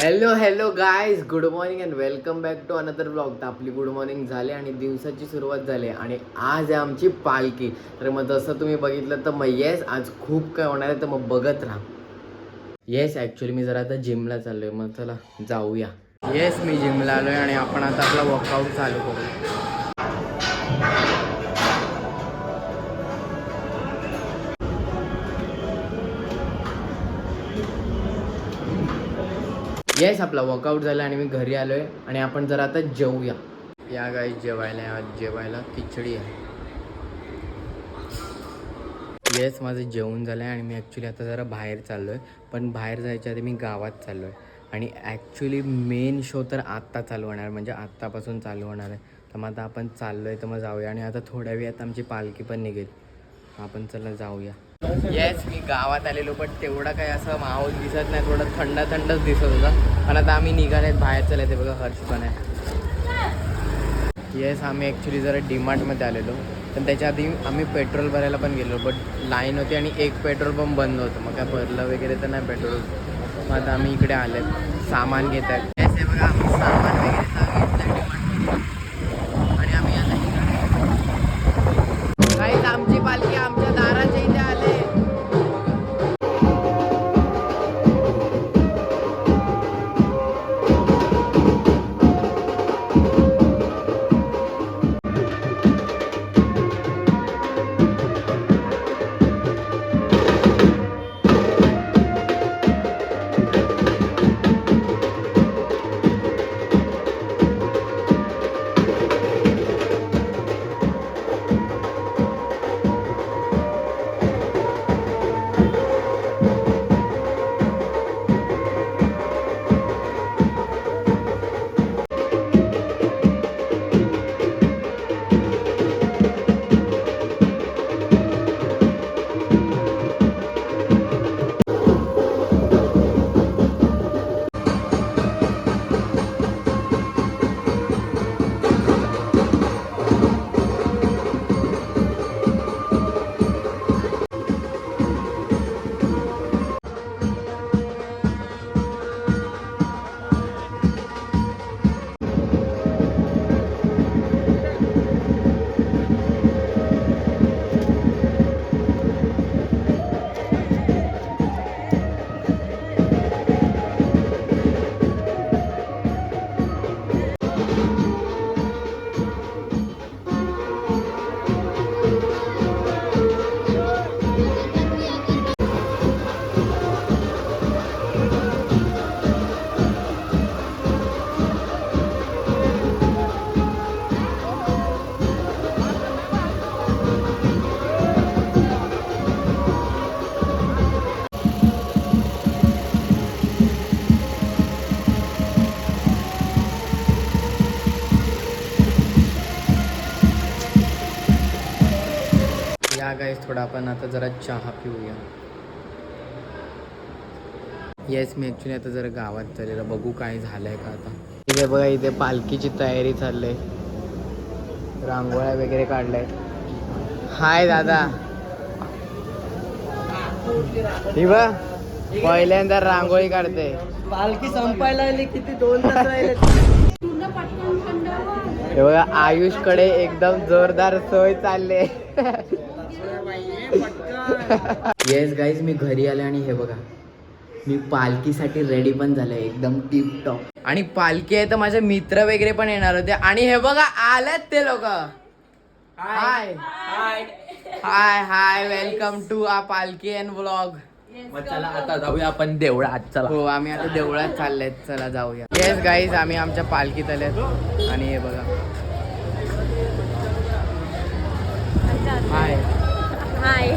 Hello hello guys, good morning and welcome back to another blog. तर आपली good morning झाली आणि दिवसाची सुरुवात झाली आणि आज आहे आमची पालखी. तर मग जसं तुम्ही बघितलं तर मग येस आज खूप काय होणार आहे, तर मग बघत राहा. येस ॲक्च्युली मी जरा आता जिमला चाललो आहे, मग चला जाऊया. येस मी जिमला आलो आहे आणि आपण आता आपला वर्कआउट चालू करू. येस आपला वर्कआउट झाला आणि मी घरी आलो आहे आणि आपण जरा आता जेवूया. या गाईज जेवायला, आज जेवायला खिचडी आहे. येस माझं जेवण झालं आहे आणि मी ॲक्च्युली आता जरा बाहेर चाललो आहे. पण बाहेर जायच्या आधी मी गावात चाललो आहे आणि ॲक्च्युली मेन शो तर आत्ता चालू होणार, म्हणजे आत्तापासून चालू होणार आहे. तर मग आता आपण चाललो आहे, तर मग जाऊया. आणि आता थोड्या वेळात आमची पालखी पण निघेल. आपण चला जाऊया. येस मी गावात आलेलो, पण तेवढा काही असं माहोल दिसत नाही, थोडं थंड थंडच दिसत होता. पण आता आम्ही निघालेत बाहेर चालायचं. बघा हर्ष पण आहे. येस आम्ही ॲक्च्युली जरा डीमार्टमध्ये आलेलो, पण त्याच्या आधी आम्ही पेट्रोल भरायला पण गेलो, बट लाईन होती आणि एक पेट्रोल पंप बंद होतं. मग काय भरलं वगैरे तर नाही पेट्रोल. मग आता आम्ही इकडे आले सामान घेत आहेत. येस हे बघा आम्ही सामान वगैरे सगळं घेतलं डीमार्टमध्ये आणि आम्ही आता इकडे काहीच आमची पालखी आमच्या दाराच्या इथे आले. या गाईस थोडा आपण आता जरा चहा पिऊया. येस मी ॲक्च्युली आता जरा गावात चाललेलं, बघू काय झालंय का. आता इथे बघा, इथे पालखीची तयारी चालली आहे. रांगोळ्या वगैरे काढलाय. हाय दादा. ही बघ पहिल्यांदा रांगोळी काढते. पालखी संपायला आली, किती 2 तास राहिले. हे बघा आयुषकडे एकदम जोरदार सोय चालले. येस गाईज मी घरी आले आणि हे बघा मी पालखीसाठी रेडी पण झाले एकदम टिप टॉप. आणि पालखी आहे तर माझे मित्र वगैरे पण येणार होते आणि हे बघा आलेत ते लोक. हाय हाय हाय हाय वेलकम टू आ पालखी अँड व्लॉग. चला आता जाऊया आपण देवळात. चला हो आम्ही आता देवळात चाललेत, चला जाऊया. येस गाईज आम्ही आमच्या पालखीत आलेत आणि हे बघा हाय हाय.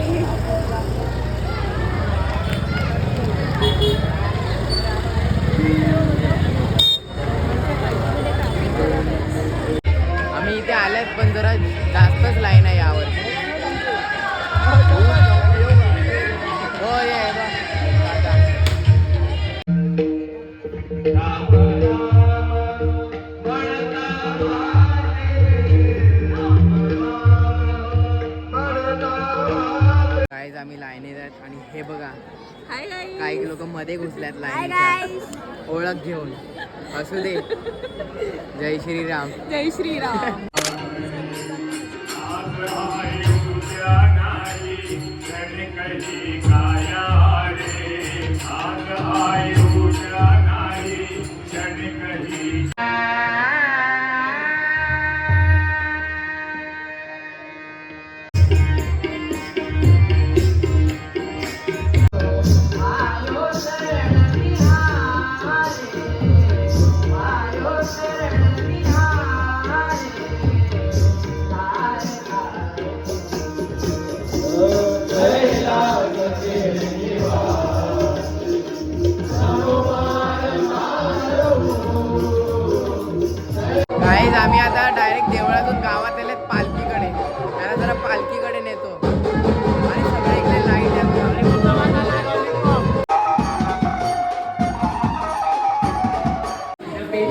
आम्ही इथे आल्यात पण जरा जास्तच लाईन आहे यावर. हो ये काही लोक मध्ये घुसल्यात हाय लाईनीच्या गाईस. ओळख घेऊन. असू दे. जय श्रीराम. जय श्रीराम. गाईज आम्ही आता डायरेक्ट देवळातून गावात आलेत पालखीकडे. त्याला जरा पालखीकडे नेतो आणि सगळ्या इकडे लाईट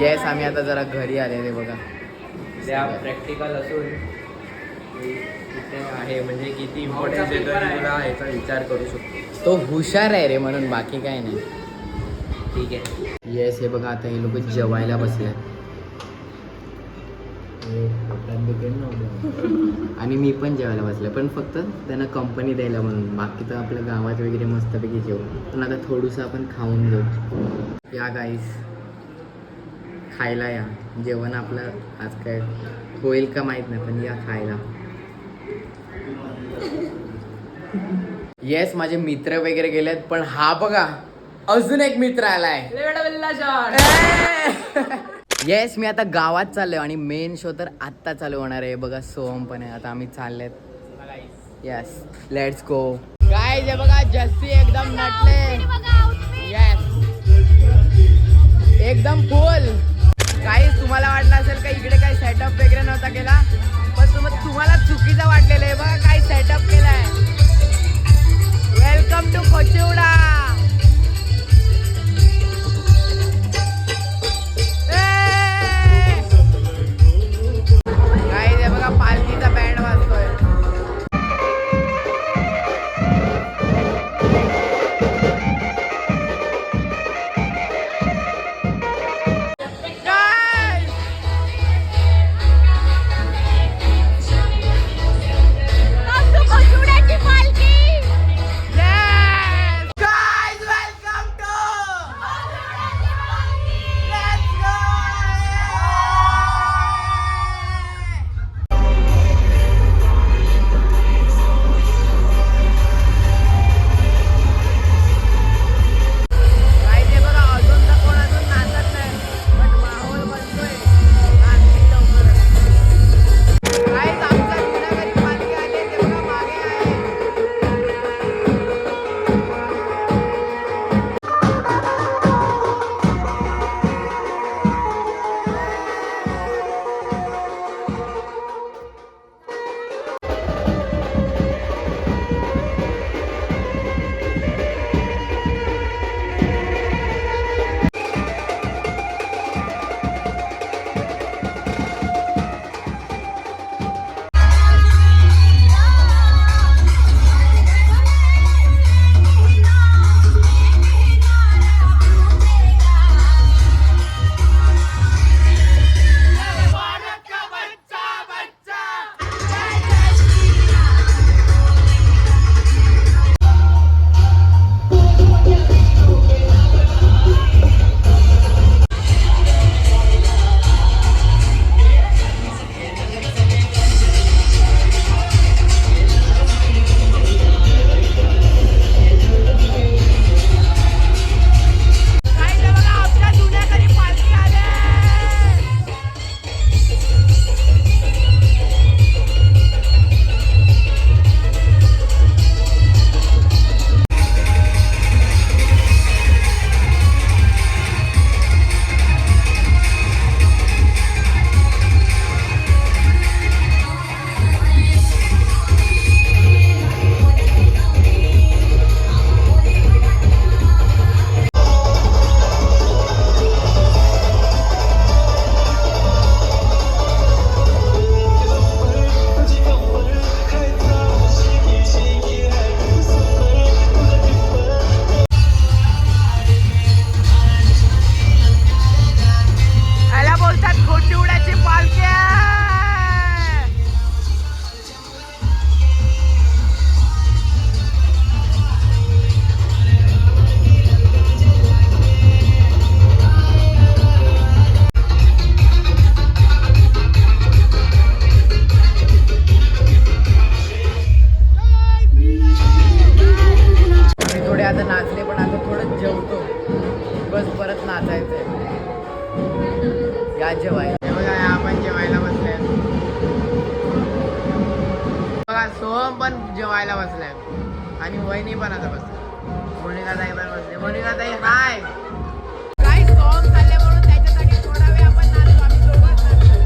येस आम्ही आता जरा घरी आलेले बघा. त्या प्रॅक्टिकल असून इथे आहे म्हणजे किती इम्पॉर्टन्स येतो तुला ह्याचा विचार करू शकतो. तो हुशार आहे रे म्हणून, बाकी काय नाही. ठीक आहे. येस हे बघा आता हे लोक जेवायला बसले आणि मी पण जेवायला बसले, पण फक्त त्यांना कंपनी द्यायला म्हणून. बाकी तर आपल्या गावात वगैरे मस्तपैकी जेवण. पण आता थोडंसं आपण खाऊन घेऊ. या गाईस खायला या. जेवण आपलं आज काय होईल का माहीत नाही, पण या खायला. येस माझे मित्र वगैरे गेलेत, पण हा बघा अजून एक मित्र आलाय. येस मी आता गावात चाललोय आणि मेन शो तर आत्ता चालू होणार आहे बघा. सोहम पण आहे. आता आम्ही चाललेत. Yes let's go. काय जे बघा जस्सी एकदम नटले. येस एकदम फुल. काहीच तुम्हाला वाटलं असेल का इकडे काही सेटअप वगैरे नव्हता केला, पण तुम्हाला चुकीचं वाटलेलं आहे. बघा काय सेटअप केलाय. Welcome to Kochivada. पालखीचा बँड वाजतोय. बस परत नाचायचंय. या जेवायला. हे बघा आपण जेवायला बसलोय. बघा सोहम पण जेवायला बसलाय आणि वहिनी पण आता बसले. मोनिका ताई पण बसले. मोनिका ताई हाय. काय सॉंग चालले म्हणून त्याच्यासाठी थोडा वेळ आपण नाचतो. आम्ही दोघंच नाचतो.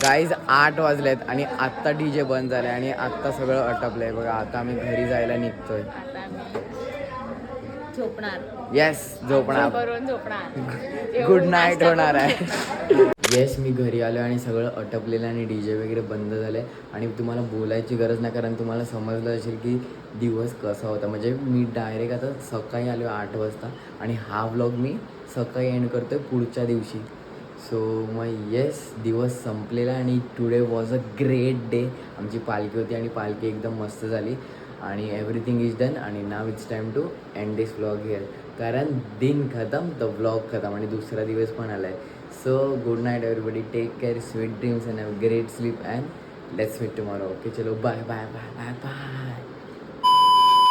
गाईज 8 वाजलेत आणि आत्ता DJ बंद झाले आणि आत्ता सगळं अटपलंय बघा. आता आम्ही घरी जायला निघतोय. आता आम्ही झोपणार. येस झोपणार. करून झोपणार. गुड नाईट होणार आहे. येस मी घरी आलो आणि सगळं अटपलेलं आणि DJ वगैरे बंद झालं आहे आणि तुम्हाला बोलायची गरज नाही कारण तुम्हाला समजलं असेल की दिवस कसा होता. म्हणजे मी डायरेक्ट आता सकाळी आलो 8 वाजता आणि हा व्लॉग मी सकाळी एंड करतो आहे पुढच्या दिवशी. सो मग येस दिवस संपलेला आणि today was a great day. आमची पालखी होती आणि पालखी एकदम मस्त झाली आणि एव्हरीथिंग इज डन आणि now it's time to end this vlog here कारण दिन खतम द व्लॉग खतम आणि दुसरा दिवस पण आला आहे. So good night everybody. Take care, sweet dreams and have great sleep and let's meet tomorrow. Okay चलो bye bye bye bye bye.